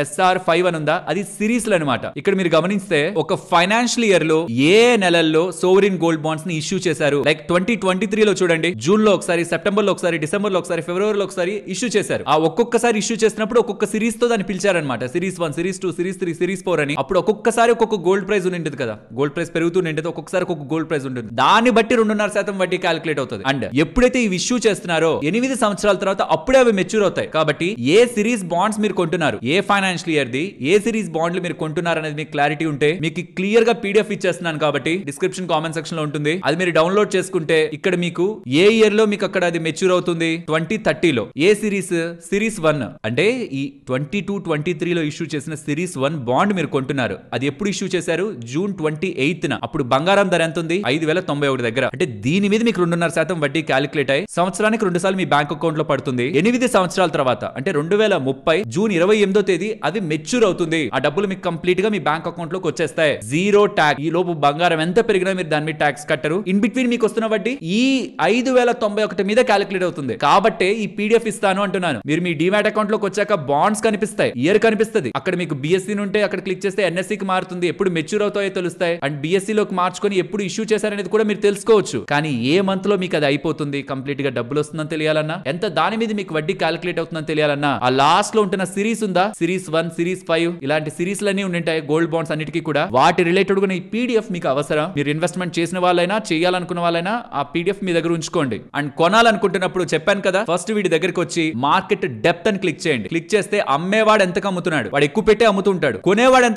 SR5 అని ఉందా, అది సిరీస్ లో అనమాట. ఇక్కడ మీరు గమనిస్తే ఒక ఫైనాన్షియల్ ఇయర్ లో ఏ నెలల్లో సోవరిన్ గోల్డ్ బాండ్స్ ని ఇష్యూ చేశారు, లైక్ 2023 లో చూడండి, జూన్ లో ఒకసారి, సెప్టెంబర్ లో ఒకసారి, డిసెంబర్ లో ఒకసారి, ఫిబ్రవరిలో ఒకసారి ఇష్యూ చేశారు. ఆ ఒక్కొక్కసారి ఇష్యూ చేసినప్పుడు ఒక్కొక్క సిరీస్ తో దాన్ని పిలిచారనమాట. సిరీస్ 1, సిరీస్ 2, సిరీస్ 3, సిరీస్ 4 అని. అప్పుడు ఒక్కొక్కసారి ఒక్కొక్క గోల్డ్ ప్రైస్ ఉంటుంది కదా, గోల్డ్ ప్రైస్ పెరుగుతుంటుంది, ఒక్కొక్కసారి ఒక్కొక్క గోల్డ్ ప్రైస్ ఉంటుంది. దాన్ని బట్టి 2.5% వడ్డీ క్యాలిక్యులేట్ అవుతుంది. అండ్ ఎప్పుడైతే ఈ ఇష్యూ చేస్తున్నారో 8 సంవత్సరాల తర్వాత అప్పుడే అవి మెచ్యూర్ అవుతాయి. కాబట్టి ఏ సిరీస్ బాండ్స్ మీరు కొంటున్నారు, ఏ ఫైనాన్షియల్ ఇయర్ ది ఏ సిరీస్ బాండ్లు మీరు కొంటున్నారు అనేది మీకు క్లారిటీ ఉంటే మీకు క్లియర్ గా PDF ఇచ్చేస్తున్నాను కాబట్టి డిస్క్రిప్షన్ కామెంట్ సెక్షన్ లో ఉంటుంది. అది మీరు డౌన్లోడ్ చేసుకుంటే ఇక్కడ మీకు ఏ ఇయర్ లో మీకు అక్కడ అది మెచ్యూర్ అవుతుంది, 2030 లో. ఏ సిరీస్ 1 అంటే ఈ 22-23 లో ఇష్యూ చేసిన సిరీస్ 1 బాండ్ మీరు కొంటున్నారు. అది ఎప్పుడు ఇష్యూ చేశారు, జూన్ 28న. అప్పుడు బంగారం ధర ఎంత ఉంది, 5,091 దగ్గర. అంటే దీని మీద మీకు 2.5% వడ్డీ క్యాలిక్యులేట్ అయ్యి సంవత్సరానికి 2 సార్లు మీ బ్యాంక్ అకౌంట్ లో పడుతుంది. 8 సంవత్సరాల తర్వాత అంటే 2030 జూన్ 28వ తేదీ అది మెచ్యూర్ అవుతుంది. ఆ డబ్బులు మీకు కంప్లీట్ గా మీ బ్యాంక్ అకౌంట్ లోకి వచ్చేస్తాయి. Zero tax. ఈ లోపు బంగారం ఎంత పెరిగినా మీరు దాని మీద ట్యాక్స్ కట్టరు. ఇన్ బిట్వీన్ మీకు వస్తున్న వడ్డీ ఈ 5,091 మీద క్యాలిక్యులేట్ అవుతుంది. కాబట్టి ఈ PDF ఇస్తాను అంటున్నాను. మీరు మీ డిమాట్ అకౌంట్ లోకి వచ్చాక బాండ్స్ కనిపిస్తాయి, ఇయర్ కనిపిస్తుంది. అక్కడ మీకు BSE నుంటే అక్కడ క్లిక్ చేస్తే NSE కి మారుతుంది, ఎప్పుడు మెచ్యూర్ అవుతాయో తెలుస్తాయి. అండ్ BSE లోకి మార్చుకొని ఎప్పుడు ఇష్యూ చేశారనేది కూడా మీరు తెలుసుకోవచ్చు. కానీ ఏ మంత్ లో మీకు అది అయిపోతుంది, కంప్లీట్ గా డబ్బులు వస్తుందని తెలియాలన్నా, ఎంత దాని మీద మీకు వడ్డీ క్యాలిక్యులేట్ అవుతుందని తెలియాలన్నా, ఆ లాస్ట్ లో ఉంటున్న సిరీస్ ఉందా, సిరీస్ 1, సిరీస్ 5 ఇలాంటి సిరీస్ లన్నీ ఉంటాయి గోల్డ్ బాండ్స్ అన్నిటికీ కూడా. వాటి రిలేటెడ్ గా ఈ PDF మీకు అవసరం. మీరు ఇన్వెస్ట్మెంట్ చేసిన వాళ్ళైనా చేయాలనుకున్న వాళ్ళైనా ఆ PDF మీ దగ్గర ఉంచుకోండి. అండ్ కొనాలనుకుంటున్నప్పుడు చెప్పాను కదా, ఫస్ట్ వీడి దగ్గరికి వచ్చి మార్కెట్ డెప్త్ అని క్లిక్ చేయండి. క్లిక్ చేస్తే అమ్మేవాడు ఎంత అమ్ముతున్నాడు, వాడు ఎక్కువ పెట్టి అమ్ముతుంటాడు. కొనేవాడు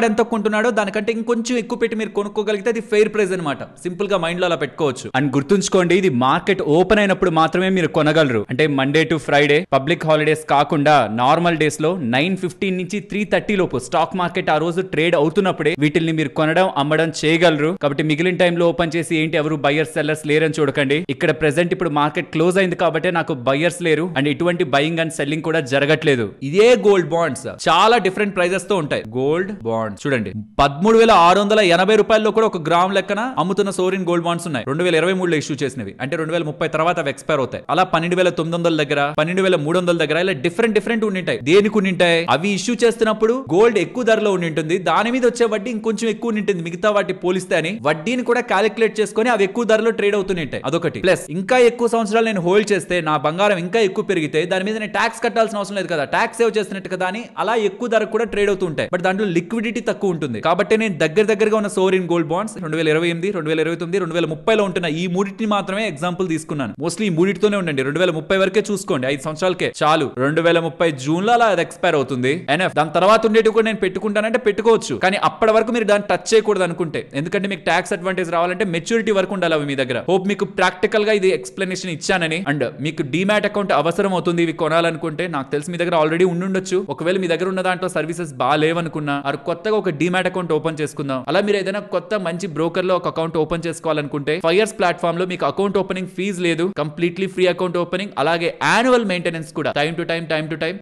ఎంత కొంటున్నాడో దానికంటే ఇంకొంచెం ఎక్కువ పెట్టి మీరు కొనుక్కోగలిగితే అది ఫెయిర్ ప్రైస్ అనమాట. సింపుల్ గా మైండ్ లో అలా పెట్టుకోవచ్చు. అండ్ గుర్తుంచుకోండి, ఇది మార్కెట్ ఓపెన్ అయినప్పుడు మాత్రమే మీరు కొనగలరు. అంటే Monday to Friday, public holidays కాకుండా నార్మల్ డేస్ లో 9:15 నుంచి 3:30 లోపు స్టాక్ మార్కెట్ ఆ రోజు ట్రేడ్ అవుతున్నప్పుడే వీటిని మీరు కొనడం అమ్మడం చేయగలరు. కాబట్టి మిగిలిన టైంలో ఓపెన్ చేసి ఏంటి ఎవరు బయర్స్ సెల్లర్స్ లేరని చూడకండి. ఇక్కడ ప్రెసెంట్ ఇప్పుడు మార్కెట్ క్లోజ్ అయింది కాబట్టి నాకు బయర్స్ లేరు అండ్ ఎటువంటి బయింగ్ అండ్ సెల్లింగ్ కూడా జరగట్లేదు. ఇదే గోల్డ్ బాండ్స్ చాలా డిఫరెంట్ ప్రైజెస్ తో ఉంటాయి. గోల్డ్ బాండ్ చూడండి, 13,680 రూపాయల్లో కూడా ఒక గ్రామ్ లెక్కన అమ్ముతున్న సోవరిన్ గోల్డ్ బాండ్స్ ఉన్నాయి. 2023లో ఇష్యూ చేసినవి, అంటే 2030 తర్వాత అవి ఎక్స్పైర్ అవుతాయి. అలా 12,900 దగ్గర, 12,300 దగ్గర ఇలా డిఫరెంట్ ఉంటాయి. దేనికి ఉంటాయి, అవి ఇష్యూ చేస్తున్నప్పుడు గోల్డ్ ఎక్కువ ధరలో ఉంటుంది, దాని మీద వచ్చే వడ్డీ ఇంకొంచెం ఎక్కువ ఉంటుంది మిగతా వాటి పోలిస్తే అని వడ్డీని కూడా క్యాలిక్యులేట్ చేసుకుని అవి ఎక్కువ ధరలో ట్రేడ్ అవుతుంటాయి. అదొకటి. ప్లస్ ఇంకా ఎక్కువ సంవత్సరాలు నేను హోల్డ్ చేస్తే నా బంగారం ఇంకా ఎక్కువ పెరిగితే దాని మీద నేను ట్యాక్స్ కట్టాల్సిన అవసరం లేదు కదా, ట్యాక్స్ సేవ్ చేస్తున్నట్టు కదా అని అలా ఎక్కువ ధర కూడా ట్రేడ్ అవుతుంటాయి. బట్ దాంట్లో లిక్విడిటీ తక్కువ ఉంటుంది. కాబట్టి నేను దగ్గరగా ఉన్న సోవరిన్ గోల్డ్ బాండ్స్ 2028, 2029, 2030లో ఉంటున్న ఈ మూడింటిని మాత్రమే ఎగ్జాంపుల్ తీసుకున్నాను. మోస్ట్లీ ఈ మూడింటితోనే ఉండండి. 2030 వరకే చూసుకోండి, 5 సంవత్సరాలకే చాలు. 2030 జూన్ లో అలా అది ఎక్స్పైర్ అవుతుంది. దాని తర్వాత ఉండేటి కూడా నేను పెట్టుకుంటానంటే పెట్టుకోవచ్చు, కానీ అప్పటి వరకు మీరు దాన్ని టచ్ చేయకూడదు అనుకుంటే. ఎందుకంటే మీకు ట్యాక్స్ అడ్వాంటేజ్ రావాలంటే మెచ్యూరిటీ వరకు ఉండాలి అవి మీ దగ్గర. హోప్ మీకు ప్రాక్టికల్ గా ఇది ఎక్స్ప్లెనేషన్ ఇచ్చానని. అండ్ మీకు డిమాట్ అకౌంట్ అవసరం అవుతుంది ఇవి కొనాలనుకుంటే, నాకు తెలిసి మీ దగ్గర ఆల్రెడీ ఉండొచ్చు. ఒకవేళ మీ దగ్గర ఉన్న దాంట్లో సర్వీసెస్ బాగాలేవనుకున్నా అది కొత్తగా ఒక డిమాట్ అకౌంట్ ఓపెన్ చేసుకుందాం. అలా మీరు ఏదైనా కొత్త మంచి బ్రోకర్ లో ఒక అకౌంట్ ఓపెన్ చేసుకోవాలనుకుంటే ఫైర్స్ ప్లాట్ఫామ్ లో మీకు అకౌంట్ ఓపెనింగ్ ఫీజ్ లేదు, కంప్లీట్లీ ఫ్రీ అకౌంట్ ఓపెనింగ్. అలాగే యాన్యువల్ మెయింటెనెన్స్ కూడా టైం టు టైం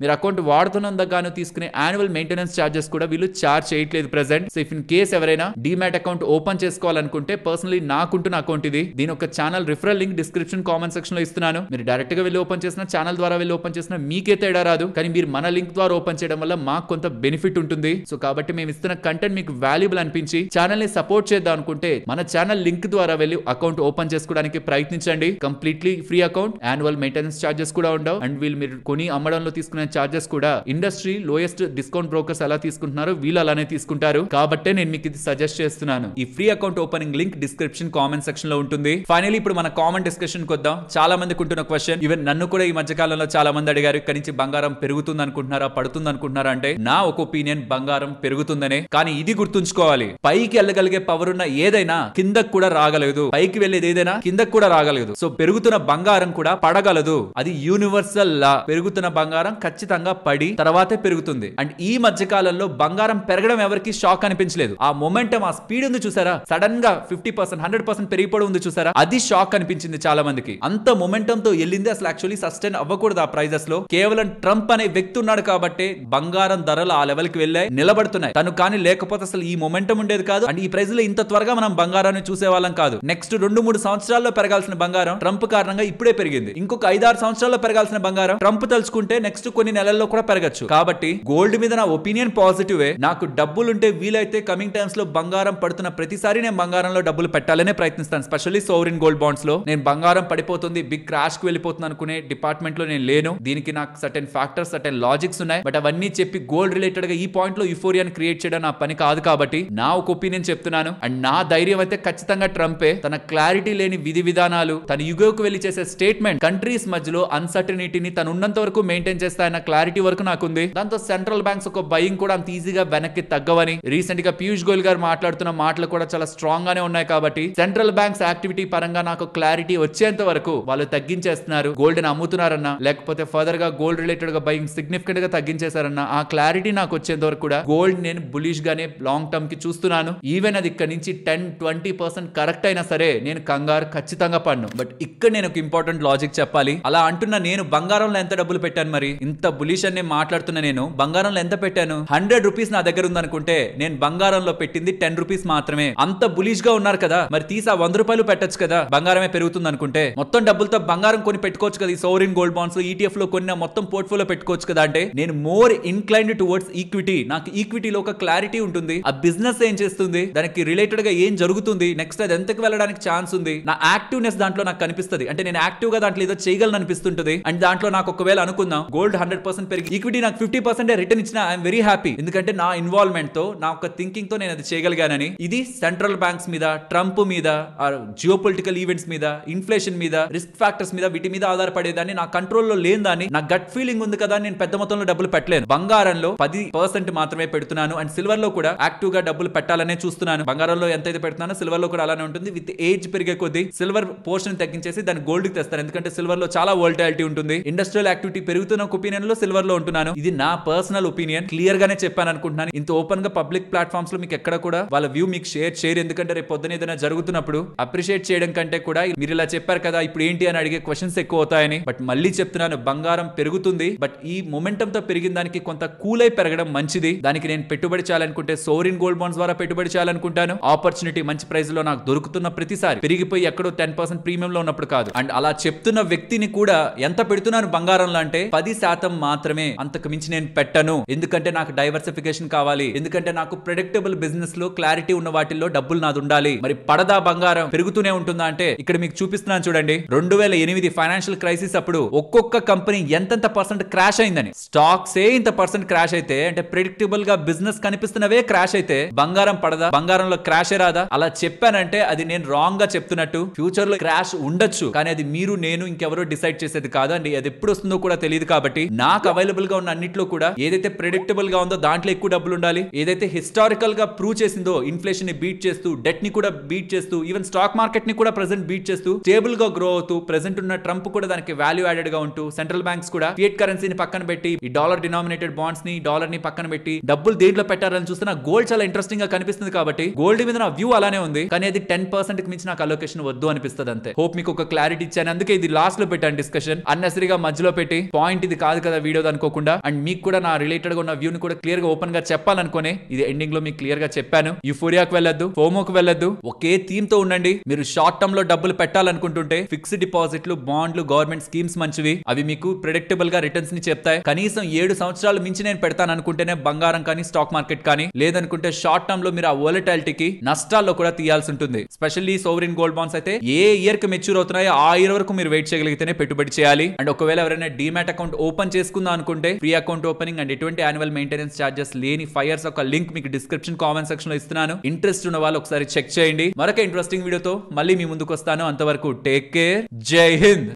మీరు అకౌంట్ వాడుతున్నందుకు తీసుకునే యాన్యువల్ మెయింటెనెన్స్ చార్జెస్ కూడా వీళ్ళు చార్జ్ చేయట్లేదు present. So if in case ఎవరైనా డిమాట్ అకౌంట్ ఓపెన్ చేసుకోవాలనుకుంటే, పర్సనలీ నాకుంటున్న అకౌంట్ ఇది, దీని ఒక channel referral link description comment section లో ఇస్తున్నాను. మీరు డైరెక్ట్ గా వెళ్ళి ఓపెన్ చేసిన, ఛానల్ ద్వారా వెళ్ళి ఓపెన్ చేసిన మీకే తేడా రాదు, కానీ మీరు మన లింక్ ద్వారా ఓపెన్ చేయడం వల్ల మాకు కొంత బెనిఫిట్ ఉంటుంది. సో కాబట్టి మేము ఇస్తున్న కంటెంట్ మీకు వాల్యుబుల్ అనిపించి ఛానల్ ని సపోర్ట్ చేద్దాం అనుకుంటే మన ఛానల్ లింక్ ద్వారా వెళ్ళి అకౌంట్ ఓపెన్ చేసుకోవడానికి ప్రయత్నించండి. Completely free account, annual maintenance charges కూడా ఉండవు. అండ్ వీళ్ళు మీరు కొని అమ్మడంలో తీసుకునే చార్జెస్ కూడా ఇండస్ట్రీ లోయెస్ట్ డిస్కౌంట్ బ్రోకర్స్ ఎలా తీసుకుంటున్నారు వీళ్ళు అలానే తీసుకుంటారు. కాబట్టే నేను మీకు ఇది సజెస్ట్ చేస్తున్నాను. ఈ free account opening link description comment section లో ఉంటుంది. ఫైనలీ ఇప్పుడు మన కామెంట్ డిస్కషన్ కి వద్దాం. చాలా మందికి ఉంటున్న క్వశ్చన్, ఈవెన్ నన్ను కూడా ఈ మధ్య కాలంలో చాలా మంది అడిగారు, ఇక్కడి నుంచి బంగారం పెరుగుతుంది అనుకుంటున్నారా పడుతుంది అనుకుంటున్నారా అంటే, నా ఒక ఒపీనియన్ బంగారం పెరుగుతుందనే. కానీ ఇది గుర్తుంచుకోవాలి, పైకి వెళ్ళగలిగే పవర్ ఉన్న ఏదైనా కిందకు కూడా రాగలదు, పైకి వెళ్ళేది ఏదైనా కిందకు కూడా రాగలదు. సో పెరుగుతున్న బంగారం కూడా పడగలదు, అది యూనివర్సల్ లా. పెరుగుతున్న బంగారం ఖచ్చితంగా పడి తర్వాతే పెరుగుతుంది. అండ్ ఈ మధ్య కాలంలో బంగారం పెరగడం ఎవరికి షాక్ అనిపించలేదు. ఆ మొమెంటం, ఆ స్పీడ్ ఉంది చూసారా, సడన్ గా 50%, 100% పెరిగిపోవడం ఉంది చూసారా, అది షాక్ అనిపించింది చాలా మందికి. అంత మొమెంటం తో వెళ్ళింది. అసలు యాక్చువల్లీ సస్టైన్ అవ్వకూడదు ఆ ప్రైజెస్ లో. కేవలం ట్రంప్ అనే వ్యక్తి ఉన్నాడు కాబట్టి బంగారం ధరలు ఆ లెవెల్ కి వెళ్ళాయి, నిలబడుతున్నాయి. తను కానీ లేకపోతే అసలు ఈ మొమెంటం ఉండేది కాదు. అండ్ ఈ ప్రైజ్ లో ఇంత త్వరగా మనం బంగారాన్ని చూసేవాళ్ళం కాదు. నెక్స్ట్ 2-3 సంవత్సరాల్లో పెరగాల్సిన బంగారం ట్రంప్ కారణంగా ఇప్పుడే పెరిగింది. ఇంకొక 5-6 సంవత్సరాల్లో పెరగాల్సిన బంగారం ట్రంప్ తలుచుకుంటే నెక్స్ట్ కొన్ని నెలల్లో కూడా పెరగచ్చు. పెట్టచ్చు. కాబట్టి గోల్డ్ మీద నా ఒపీనియన్ పాజిటివే. నాకు డబ్బులుంటే వీలైతే కమింగ్ టైమ్స్ లో బంగారం పడుతున్న ప్రతిసారి నేను బంగారంలో డబ్బులు పెట్టాలనే ప్రయత్నిస్తాను. స్పెషల్లీ సోవరిన్ గోల్డ్ బాండ్స్ లో. నేను బంగారం పడిపోతుంది, బిగ్ క్రాష్ కి వెళ్ళిపోతుంది అనుకునే డిపార్ట్మెంట్ లో నేను లేను. దీనికి నాకు సర్టెన్ ఫ్యాక్టర్స్, సర్టెన్ లాజిక్స్ ఉన్నాయి. బట్ అవన్నీ చెప్పి గోల్డ్ రిలేటెడ్ గా ఈ పాయింట్ లో యూఫోరియాని క్రియేట్ చేయడం నా పని కాదు. కాబట్టి నా ఒక ఒపీనియన్ చెప్తున్నాను. అండ్ నా ధైర్యం అయితే ఖచ్చితంగా ట్రంపే. తన క్లారిటీ లేని విధి విధానాలు, తన యుగోకు వెళ్లి చేసే స్టేట్మెంట్, కంట్రీస్ మధ్యలో అన్సర్టనిటీని తను ఉన్నంత వరకు మెయింటైన్ చేస్తాయన్న క్లారిటీ వరకు నాకుంది. దాంతో సెంట్రల్ బ్యాంక్స్ ఒక బయింగ్ కూడా అంత ఈజీగా వెనక్కి తగ్గవని రీసెంట్ గా పీయూష్ గోయల్ గారు మాట్లాడుతున్న మాటలు కూడా చాలా స్ట్రాంగ్ గానే ఉన్నాయి. కాబట్టి సెంట్రల్ బ్యాంక్స్ యాక్టివిటీ పరంగా నాకు క్లారిటీ వచ్చేంత వరకు వాళ్ళు తగ్గించేస్తున్నారు, గోల్డ్ ని అమ్ముతున్నారన్నా లేకపోతే ఫర్దర్ గా గోల్డ్ రిలేటెడ్ గా బయింగ్ సిగ్నిఫికెంట్ గా తగ్గించేశారన్నా ఆ క్లారిటీ నాకు వచ్చేంత వరకు కూడా గోల్డ్ నేను బులిష్ గానే లాంగ్ టర్మ్ కి చూస్తున్నాను. ఈవెన్ అది ఇక్కడ నుంచి 10-20% కరెక్ట్ అయినా సరే నేను కంగారు ఖచ్చితంగా పడ్ను. బట్ ఇక్కడ నేను ఒక ఇంపార్టెంట్ లాజిక్ చెప్పాలి. అలా అంటున్నా నేను బంగారంలో ఎంత డబ్బులు పెట్టాను? మరి ఇంత బులిష్ అని మాట్లాడుతున్నా నేను బంగారంలో ఎంత పెట్టాను? 100 రూపీస్ నా దగ్గర ఉందనుకుంటే నేను బంగారంలో పెట్టింది 10 రూపీస్ మాత్రమే. అంత బులిష్ గా ఉన్నారు కదా, మరి తీసా 100 రూపాయలు పెట్టచ్చు కదా, బంగారమే పెరుగుతుంది అనుకుంటే. మొత్తం డబ్బులతో బంగారం కొని పెట్టుకోవచ్చు కదా, ఈ సోవరిన్ గోల్డ్ బాండ్స్ లో ETF లో కొన్ని మొత్తం పోర్ట్ఫోలియో పెట్టుకోవచ్చు కదా. అంటే నేను మోర్ ఇన్క్లైన్డ్ టువర్డ్స్ ఈక్విటీ. నాకు ఈక్విటీలో ఒక క్లారిటీ ఉంటుంది. ఆ బిజినెస్ ఏం చేస్తుంది, దానికి రిలేటెడ్ గా ఏం జరుగుతుంది, నెక్స్ట్ అది ఎంతకు వెళ్ళడానికి ఛాన్స్ ఉంది, నా యాక్టివ్నెస్ దాంట్లో నాకు కనిపిస్తుంది. అంటే నేను యాక్టివ్ గా దాంట్లో ఏదో చేయగలను అనిపిస్తుంటది. అండ్ దాంట్లో నాకు ఒకవేళ అనుకుందాం గోల్డ్ 100% పెరిగి ఈక్విటీ నాకు 50% రిటర్న్ ఇచ్చినా ఐఎమ్ వెరీ హ్యాపీ. ఎందుకంటే నా ఇన్వాల్వ్మెంట్ తో, నా ఒక థింకింగ్ తో నేను అది చేయగలిగానని. ఇది సెంట్రల్ బ్యాంక్స్ మీద, ట్రంప్ మీద, జియో పొలిటికల్ ఈవెంట్స్ మీద, ఇన్ఫ్లేషన్ మీద, రిస్క్ ఫ్యాక్టర్స్ మీద, వీటి మీద ఆధారపడేదాన్ని, నా కంట్రోల్లో లేని దాన్ని, నా గట్ ఫీలింగ్ ఉంది కదా, నేను పెద్ద మొత్తంలో డబ్బులు పెట్టలేను. బంగారంలో 10% మాత్రమే పెడుతున్నాను. అండ్ సిల్వర్ లో కూడా యాక్టివ్ గా డబ్బులు పెట్టాలనే చూస్తున్నాను. బంగారంలో ఎంత అయితే పెడుతున్నానో సిల్వర్ లో కూడా అలానే ఉంటుంది. విత్ ఏజ్ పెరిగే కొద్దీ సిల్వర్ పోర్షన్ తగ్గించేసి దాన్ని గోల్డ్ కి తెస్తాను. ఎందుకంటే సిల్వర్ లో చాలా వోల్టాలిటీ ఉంటుంది. ఇండస్ట్రియల్ యాక్టివిటీ పెరుగుతున్న ఒపీనియన్ లో సిల్వర్ లో ఉంటున్నాను. ఇది నా పర్సనల్ ఒపీనియన్. క్లియర్ గానే చెప్పాను అనుకుంటున్నాను. ఇంత ఓపెన్ గా పబ్లిక్ ప్లాట్ఫామ్స్ లో మీకు ఎక్కడ కూడా వాళ్ళ వ్యూ మీకు షేర్. ఎందుకంటే రేపు పొద్దున ఏదైనా జరుగుతున్నప్పుడు అప్రిషియేట్ చేయడం కంటే కూడా మీరు ఇలా చెప్పారు కదా ఇప్పుడు ఏంటి అని అడిగే క్వశ్చన్స్ ఎక్కువ అవుతాయని. బట్ మళ్ళీ చెప్తున్నాను, బంగారం పెరుగుతుంది. బట్ ఈ మొమెంటం తో పెరిగిన దానికి కొంత కూల్ అయి పెరగడం మంచిది. దానికి నేను పెట్టుబడి చేయాలనుకుంటే సోవరిన్ గోల్డ్ బాండ్స్ ద్వారా పెట్టుబడి చేయాలనుకుంటాను. ఆపర్చునిటీ మంచి ప్రైస్ లో నాకు దొరుకుతున్న ప్రతిసారి పెరిగిపోయి ఎక్కడో 10% ప్రీమియం లో ఉన్నప్పుడు కాదు. అండ్ అలా చెప్తున్న వ్యక్తిని కూడా ఎంత పెడుతున్నాను బంగారంలో అంటే 10% మాత్రమే, అంతకు మించి నేను పెట్టను. ఎందుకంటే నాకు డైవర్సిఫికేషన్ కావాలి. ఎందుకంటే నాకు ప్రెడిక్టబుల్ బిజినెస్ లో క్లారిటీ ఉన్న వాటిల్లో డబ్బులు నాది ఉండాలి. మరి పడదా బంగారం పెరుగుతూనే ఉంటుందా అంటే ఇక్కడ మీకు చూపిస్తున్నాను చూడండి. 2008 ఫైనాన్షియల్ క్రైసిస్ అప్పుడు ఒక్కొక్క కంపెనీ ఎంతెంత పర్సెంట్ క్రాష్ అయిందని. స్టాక్స్ ఇంత పర్సెంట్ క్రాష్ అయితే, అంటే ప్రెడిక్టబుల్ గా బిజినెస్ కనిపిస్తున్నవే క్రాష్ అయితే బంగారం పడదా? బంగారంలో క్రాష్ రాదా? అలా చెప్పానంటే అది నేను రాంగ్ గా చెప్తున్నట్టు. ఫ్యూచర్ లో క్రాష్ ఉండొచ్చు, కానీ అది మీరు, నేను, ఇంకెవరో డిసైడ్ చేసేది కాదండి. అది ఎప్పుడు వస్తుందో కూడా తెలియదు. కాబట్టి నాకు అవైలబుల్ గా ఉన్న అన్నిట్లో కూడా ఏదైతే ప్రెడిక్టబుల్ గా ఉందో దాంట్లో ఎక్కువ డబ్బులు ఉండాలి. ఏదైతే హిస్టారికల్ గా ప్రూవ్ చేసిందో, ఇన్ఫ్లేషన్ ని బీట్ చేస్తూ, డెట్ ని కూడా బీట్ చేస్తూ, ఈవెన్ స్టాక్ మార్కెట్ ని కూడా ప్రెసెంట్ బీట్ చేస్తూ, స్టేబుల్ గా గ్రో అవుతూ, ప్రెసెంట్ ఉన్న ట్రంప్ కూడా దానికి వాల్యూ యాడెడ్ గా ఉంటూ, సెంట్రల్ బ్యాంక్స్ కూడా ఫియట్ కరెన్సీని పక్కన పెట్టి ఈ డాలర్ డినామినేటెడ్ బాండ్స్ ని, డాలర్ ని పక్కన పెట్టి డబ్బులు దేంట్లో పెట్టారని చూస్తే నాకు గోల్డ్ చాలా ఇంట్రెస్టింగ్ గా కనిపిస్తుంది. కాబట్టి గోల్డ్ మీద నా వ్యూ అలానే ఉంది. కానీ అది 10% కి మించి నాకు అలొకేషన్ వద్దు అనిపిస్తుంది అంతే. హోప్ మీకు ఒక క్లారిటీ ఇచ్చాను. అందుకే ఇది లాస్ట్ లో పెట్టాను డిస్కషన్. అన్నెసరీగా మధ్యలో పెట్టి పాయింట్ ఇది కాదు కదా వీడియో అనుకోకుండా. అండ్ మీకు కూడా నా రిలేటెడ్ గా ఉన్న వ్యూ ని కూడా క్లియర్ గా ఓపెన్ గా చెప్పాలనుకునే ఇది ఎండింగ్ లో మీకు క్లియర్ గా చెప్పాను. యూఫోరియాకి వెళ్ళొద్దు, ఫోమోకి వెళ్ళొద్దు, ఒకే థీమ్ తో ఉండండి. మీరు షార్ట్ టర్మ్ లో డబ్బులు పెట్టాలనుకుంటుంటే ఫిక్స్డ్ డిపాజిట్లు, బాండ్లు, గవర్నమెంట్ స్కీమ్స్ మంచివి. అవి మీకు ప్రెడిక్టబుల్ గా రిటర్న్స్ ని చెప్తాయి. కనీసం 7 సంవత్సరాలు మించి నేను పెడతాను అనుకుంటేనే బంగారం కానీ స్టాక్ మార్కెట్ కానీ, లేదనుకుంటే షార్ట్ టర్మ్ లో మీరు ఆ వోలటాలిటీకి నష్టాల్లో కూడా తీయాల్సి ఉంటుంది. స్పెషల్లీ సోవరిన్ గోల్డ్ బాండ్స్ అయితే ఏ ఇయర్ కి మెచ్యూర్ అవుతున్నాయో ఆ ఇయర్ వరకు మీరు వెయిట్ చేయగలిగితేనే పెట్టుబడి చేయాలి. అండ్ ఒకవేళ ఎవరైనా డీమ్యాట్ అకౌంట్ ఓపెన్ చేసుకుందాం అనుకుంటే ఫ్రీ అకౌంట్ ఓపెనింగ్ అండ్ ఎటువంటి యాన్యువల్ మెయింటెనెన్స్ చార్జెస్ లేని 5 years ఒక లింక్ మీకు డిస్క్రిప్షన్ కామెంట్ సెక్షన్ లో ఇస్తున్నాను. ఇంట్రెస్ట్ ఉన్న వాళ్ళు ఒకసారి చెక్ చేయండి. మరొక ఇంట్రెస్టింగ్ వీడియోతో మళ్ళీ మీ ముందుకు వస్తాను. అంతవరకు టేక్ కేర్. జై హింద్.